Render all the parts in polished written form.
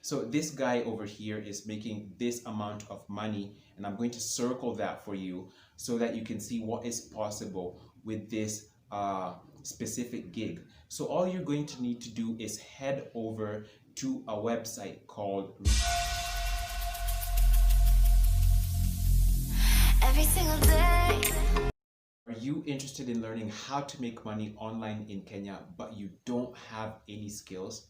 So this guy over here is making this amount of money, and I'm going to circle that for you so that you can see what is possible with this specific gig. So all you're going to need to do is head over to a website called every single day. Are you interested in learning how to make money online in Kenya, but you don't have any skills?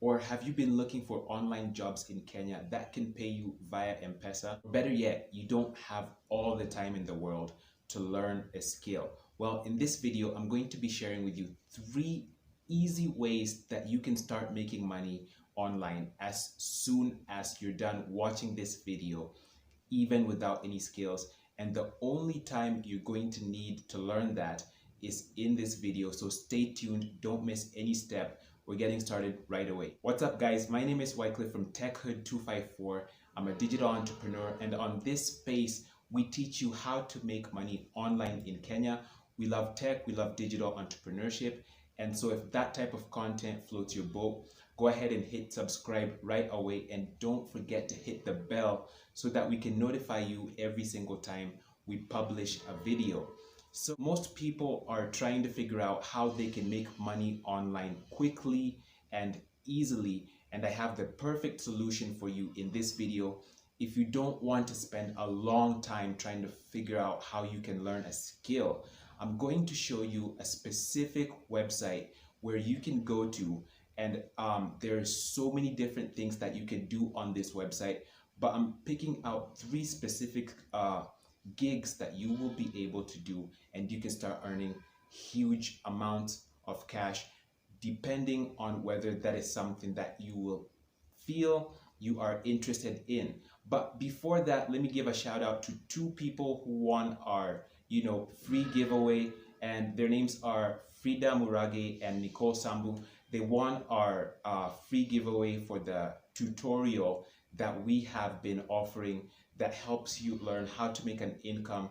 Or have you been looking for online jobs in Kenya that can pay you via Mpesa? Better yet, you don't have all the time in the world to learn a skill. Well, in this video, I'm going to be sharing with you 3 easy ways that you can start making money online as soon as you're done watching this video, even without any skills. And the only time you're going to need to learn that is in this video. So stay tuned, don't miss any step. We're getting started right away. What's up guys? My name is Wycliffe from TechHood254. I'm a digital entrepreneur, and on this space, we teach you how to make money online in Kenya. We love tech, we love digital entrepreneurship. And so if that type of content floats your boat, go ahead and hit subscribe right away, and don't forget to hit the bell so that we can notify you every single time we publish a video. So most people are trying to figure out how they can make money online quickly and easily, and I have the perfect solution for you in this video. If you don't want to spend a long time trying to figure out how you can learn a skill, I'm going to show you a specific website where you can go to, and there's so many different things that you can do on this website, but I'm picking out 3 specific gigs that you will be able to do, and you can start earning huge amounts of cash depending on whether that is something that you will feel you are interested in. But before that, let me give a shout out to 2 people who won our free giveaway, and their names are Frida Murage and Nicole Sambu. They won our free giveaway for the tutorial that we have been offering that helps you learn how to make an income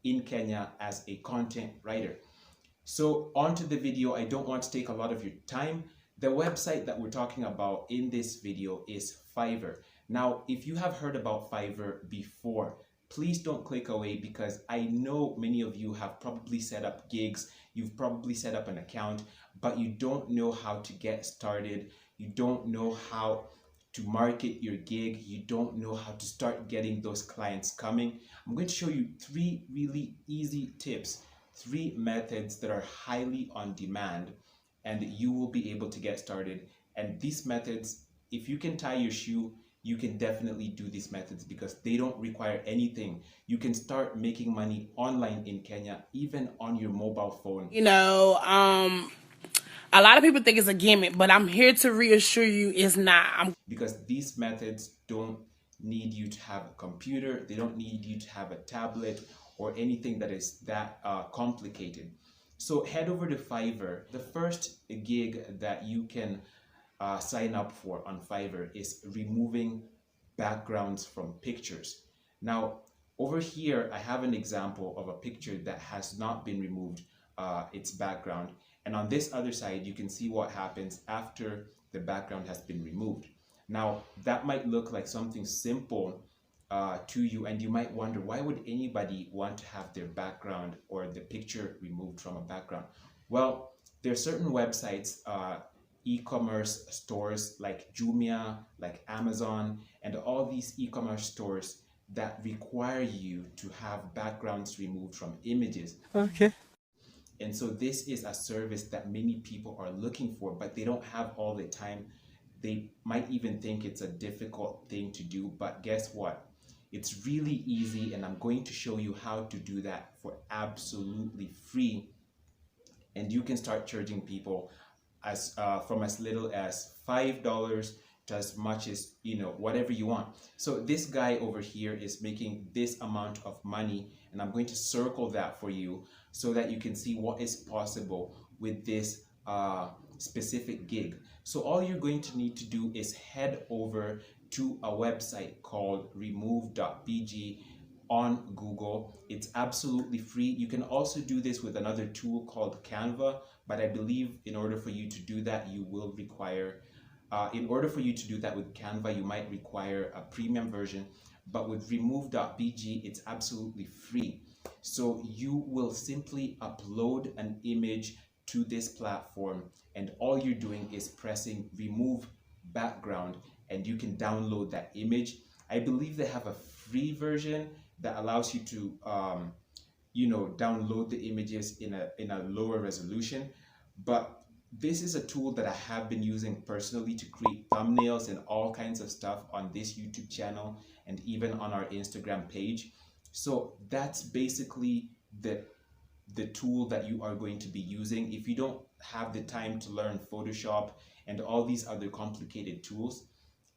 in Kenya as a content writer. So on to the video. I don't want to take a lot of your time. The website that we're talking about in this video is Fiverr. Now, if you have heard about Fiverr before, please don't click away, because I know many of you have probably set up gigs, you've probably set up an account, but you don't know how to get started. You don't know how to market your gig. You don't know how to start getting those clients coming. I'm going to show you 3 really easy tips, 3 methods that are highly on demand, and you will be able to get started. And these methods, if you can tie your shoe, you can definitely do these methods because they don't require anything. You can start making money online in Kenya, even on your mobile phone. A lot of people think it's a gimmick, but I'm here to reassure you it's not. Because these methods don't need you to have a computer, they don't need you to have a tablet or anything that is that complicated. So head over to Fiverr. The first gig that you can sign up for on Fiverr is removing backgrounds from pictures. Now, over here, I have an example of a picture that has not been removed, its background. And on this other side, you can see what happens after the background has been removed. Now, that might look like something simple to you, and you might wonder, why would anybody want to have their background or the picture removed from a background? Well, there are certain websites, e-commerce stores like Jumia, like Amazon, and all these e-commerce stores that require you to have backgrounds removed from images. Okay. And so this is a service that many people are looking for, but they don't have all the time. They might even think it's a difficult thing to do, but guess what? It's really easy, and I'm going to show you how to do that for absolutely free. And you can start charging people as from as little as $5 to as much as, whatever you want. So this guy over here is making this amount of money, and I'm going to circle that for you so that you can see what is possible with this specific gig. So all you're going to need to do is head over to a website called remove.bg on Google. It's absolutely free. You can also do this with another tool called Canva, but I believe in order for you to do that, you will require In order for you to do that with Canva, you might require a premium version, but with remove.bg, it's absolutely free. So you will simply upload an image to this platform, and all you're doing is pressing remove background, and you can download that image. I believe they have a free version that allows you to download the images in a lower resolution, but this is a tool that I have been using personally to create thumbnails and all kinds of stuff on this YouTube channel and even on our Instagram page. So that's basically the tool that you are going to be using. If you don't have the time to learn Photoshop and all these other complicated tools,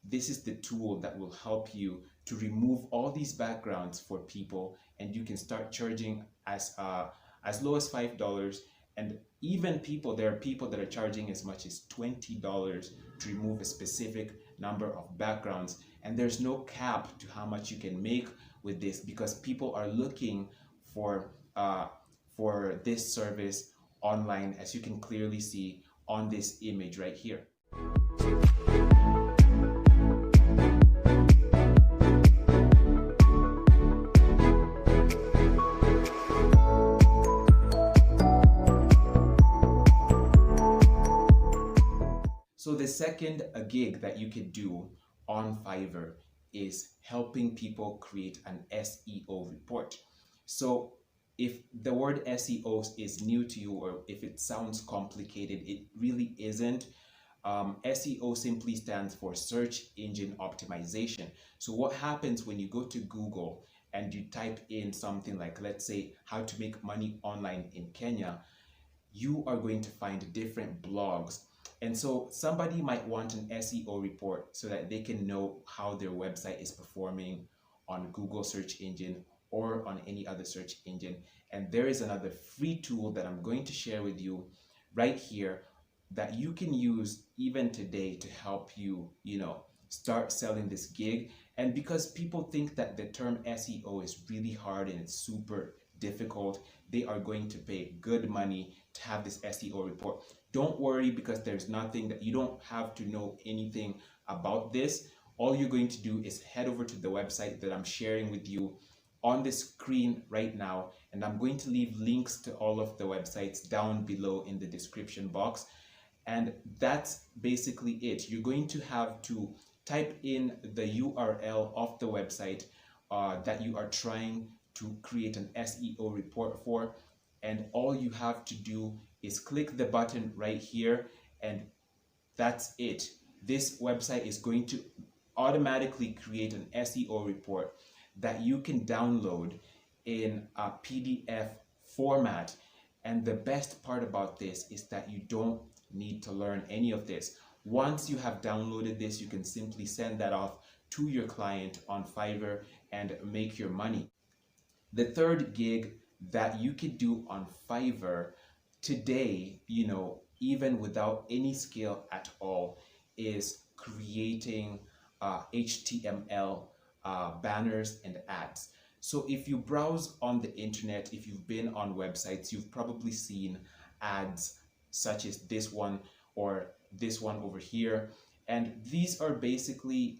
this is the tool that will help you to remove all these backgrounds for people, and you can start charging as low as $5. And even there are people that are charging as much as $20 to remove a specific number of backgrounds, and there's no cap to how much you can make with this, because people are looking for this service online, as you can clearly see on this image right here. So the second gig that you could do on Fiverr is helping people create an SEO report. So if the word SEO is new to you, or if it sounds complicated, it really isn't. SEO simply stands for search engine optimization. So what happens when you go to Google and you type in something like, let's say, how to make money online in Kenya, you are going to find different blogs. And so somebody might want an SEO report so that they can know how their website is performing on Google search engine or on any other search engine. And there is another free tool that I'm going to share with you right here that you can use even today to help you, start selling this gig. And because people think that the term SEO is really hard and it's super difficult, they are going to pay good money to have this SEO report. Don't worry, because there's nothing that you don't have to know anything about this. All you're going to do is head over to the website that I'm sharing with you on the screen right now, and I'm going to leave links to all of the websites down below in the description box. And that's basically it. You're going to have to type in the URL of the website that you are trying to create an SEO report for, and all you have to do is click the button right here, and that's it. This website is going to automatically create an SEO report that you can download in a PDF format. And the best part about this is that you don't need to learn any of this. Once you have downloaded this, you can simply send that off to your client on Fiverr and make your money. The third gig that you could do on Fiverr today, even without any skill at all, is creating HTML banners and ads. So if you browse on the internet, if you've been on websites, you've probably seen ads such as this one or this one over here. And these are basically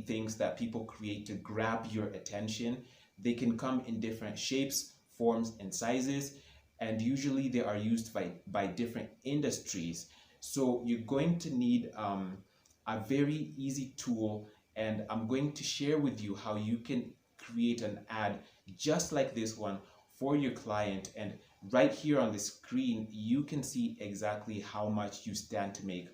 things that people create to grab your attention. They can come in different shapes, forms, and sizes, and usually they are used by different industries. So you're going to need a very easy tool, and I'm going to share with you how you can create an ad just like this one for your client. And right here on the screen, you can see exactly how much you stand to make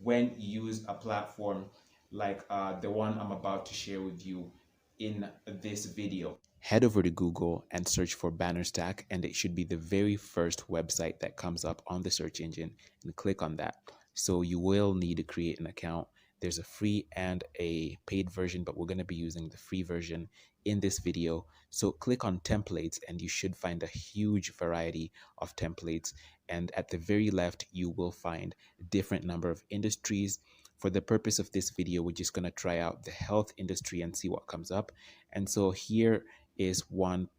when you use a platform like the one I'm about to share with you in this video. Head over to Google and search for Bannerstack, and it should be the very first website that comes up on the search engine, and click on that. So you will need to create an account. There's a free and a paid version, but we're going to be using the free version in this video. So click on templates, and you should find a huge variety of templates. And at the very left, you will find a different number of industries. For the purpose of this video, we're just going to try out the health industry and see what comes up. And so here is one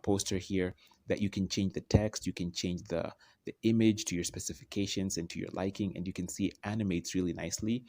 poster here that you can change the text, you can change the the image to your specifications and to your liking, and you can see it animates really nicely.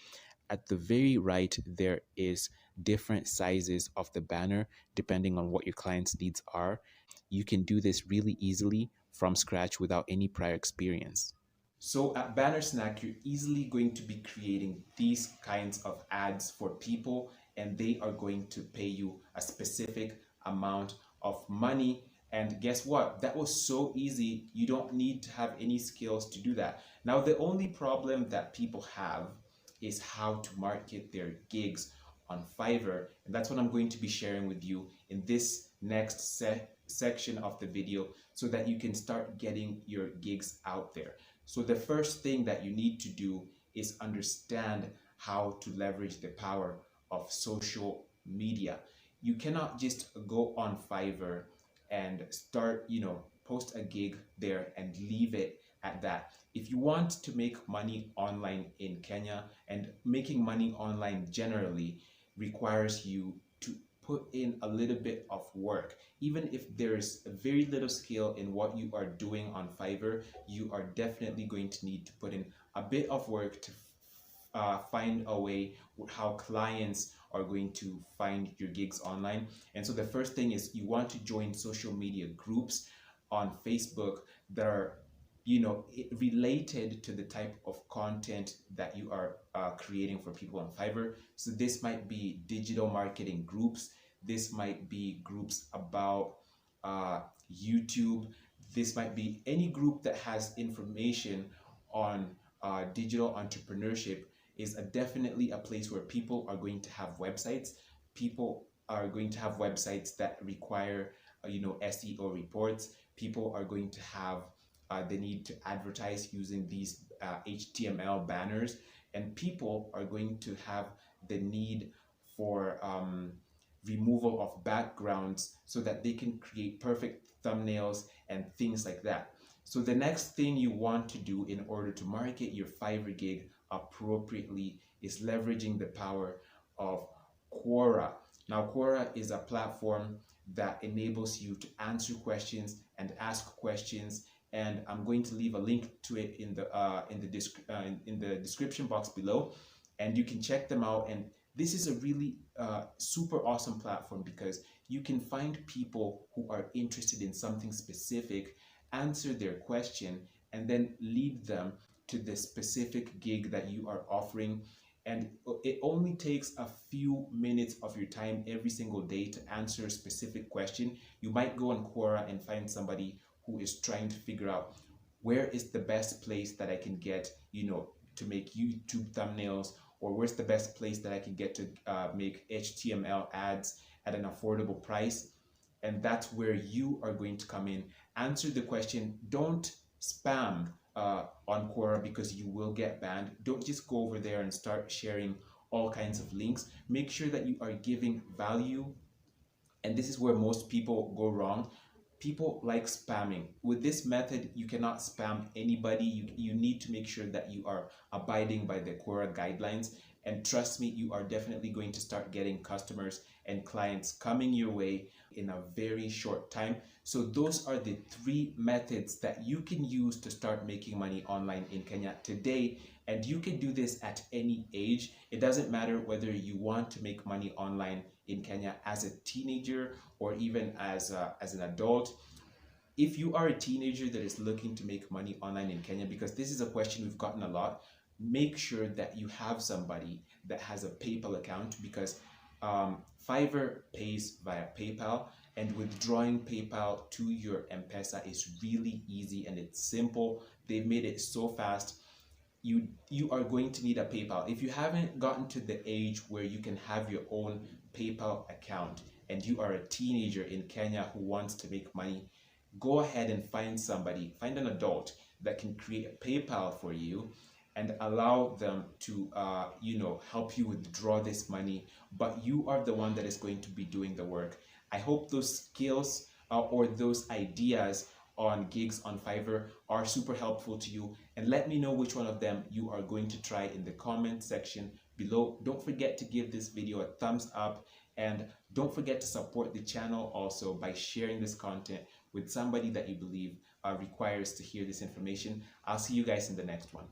At the very right, there is different sizes of the banner depending on what your client's needs are. You can do this really easily from scratch without any prior experience. So at Banner Snack, you're easily going to be creating these kinds of ads for people, and they are going to pay you a specific amount of money. And guess what? That was so easy. You don't need to have any skills to do that. Now, the only problem that people have is how to market their gigs on Fiverr. And that's what I'm going to be sharing with you in this next section of the video so that you can start getting your gigs out there. So the first thing that you need to do is understand how to leverage the power of social media. You cannot just go on Fiverr and start, post a gig there and leave it at that. If you want to make money online in Kenya, and making money online generally requires you to put in a little bit of work. Even if there's very little skill in what you are doing on Fiverr, you are definitely going to need to put in a bit of work to find a way how clients are going to find your gigs online. And so the first thing is you want to join social media groups on Facebook that are related to the type of content that you are creating for people on Fiverr. So this might be digital marketing groups. This might be groups about YouTube. This might be any group that has information on digital entrepreneurship. Is definitely a place where people are going to have websites. People are going to have websites that require SEO reports. People are going to have the need to advertise using these HTML banners, and people are going to have the need for removal of backgrounds so that they can create perfect thumbnails and things like that. So the next thing you want to do in order to market your Fiverr gig appropriately is leveraging the power of Quora. Now, Quora is a platform that enables you to answer questions and ask questions, and I'm going to leave a link to it in the description box below, and you can check them out. And this is a really super awesome platform because you can find people who are interested in something specific, answer their question, and then lead them to the specific gig that you are offering. And it only takes a few minutes of your time every single day to answer a specific question. You might go on Quora and find somebody who is trying to figure out where is the best place that I can get, to make YouTube thumbnails, or where's the best place that I can get to make HTML ads at an affordable price. And that's where you are going to come in. Answer the question. Don't spam on Quora because you will get banned. Don't just go over there and start sharing all kinds of links. Make sure that you are giving value. And this is where most people go wrong. People like spamming. With this method, you cannot spam anybody. You need to make sure that you are abiding by the Quora guidelines. And trust me, you are definitely going to start getting customers and clients coming your way in a very short time. So those are the 3 methods that you can use to start making money online in Kenya today. And you can do this at any age. It doesn't matter whether you want to make money online in Kenya as a teenager or even as an adult. If you are a teenager that is looking to make money online in Kenya, because this is a question we've gotten a lot, make sure that you have somebody that has a PayPal account, because Fiverr pays via PayPal, and withdrawing PayPal to your Mpesa is really easy and it's simple. They've made it so fast. You are going to need a PayPal. If you haven't gotten to the age where you can have your own PayPal account and you are a teenager in Kenya who wants to make money, go ahead and find an adult that can create a PayPal for you and allow them to help you withdraw this money, but you are the one that is going to be doing the work. I hope those skills or those ideas on gigs on Fiverr are super helpful to you, and let me know which one of them you are going to try in the comment section below. Don't forget to give this video a thumbs up, and don't forget to support the channel also by sharing this content with somebody that you believe requires to hear this information. I'll see you guys in the next one.